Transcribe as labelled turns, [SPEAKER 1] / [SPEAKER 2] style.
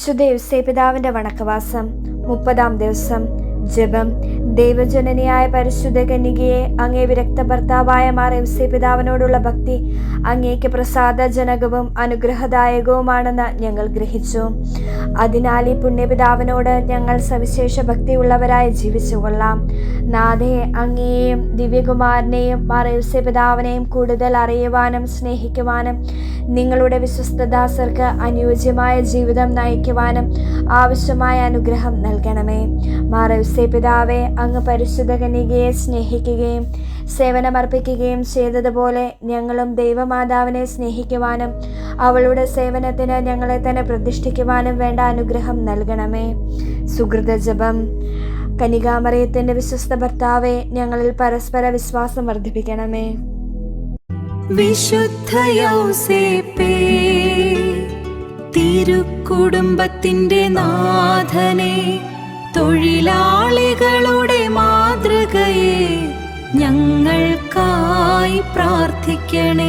[SPEAKER 1] വിശുദ്ധ യൗസേപ്പിതാവിന്റെ വണക്കവാസം 30-ാം ദിവസം. ജപം. ദൈവജനനിയായ പരിശുദ്ധ കന്യകയെ, അങ്ങേ വിരക്ത ഭർത്താവായ മാർ യൗസേപ്പിതാവിനോടുള്ള ഭക്തി അങ്ങേക്ക് പ്രസാദജനകവും അനുഗ്രഹദായകവുമാണെന്ന് ഞങ്ങൾ ഗ്രഹിച്ചു. അതിനാൽ ഈ പുണ്യപിതാവിനോട് ഞങ്ങൾ സവിശേഷ ഭക്തിയുള്ളവരായി ജീവിച്ചുകൊള്ളാം. നാഥയെ, അങ്ങയെയും ദിവ്യകുമാരനെയും മാർ യൗസേപ്പിതാവിനെയും കൂടുതൽ അറിയുവാനും സ്നേഹിക്കുവാനും നിങ്ങളുടെ വിശ്വസ്തദാസർക്ക് അനുയോജ്യമായ ജീവിതം നയിക്കുവാനും ആവശ്യമായ അനുഗ്രഹം നൽകണമേ. മാർ യൗസേപ്പിതാവേ, അങ്ങ് പരിശുദ്ധ കന്യകയെ സ്നേഹിക്കുകയും സേവനമർപ്പിക്കുകയും ചെയ്തതുപോലെ ഞങ്ങളും ദൈവമാതാവിനെ സ്നേഹിക്കുവാനും അവളുടെ സേവനത്തിന് ഞങ്ങളെ തന്നെ പ്രതിഷ്ഠിക്കുവാനും വേണ്ട അനുഗ്രഹം നൽകണമേ. സുകൃത ജപം. കന്യകാമറിയത്തിന്റെ വിശ്വസ്ത ഭർത്താവേ, ഞങ്ങളിൽ പരസ്പര വിശ്വാസം വർദ്ധിപ്പിക്കണമേ.
[SPEAKER 2] വിശുദ്ധ യൗസേപ്പേ, തിരുക്കുടുംബത്തിന്റെ നാഥനെ, തൊഴിലാളികളുടെ മാതൃകയെ ഞങ്ങൾക്കായി പ്രാർത്ഥിക്കണേ.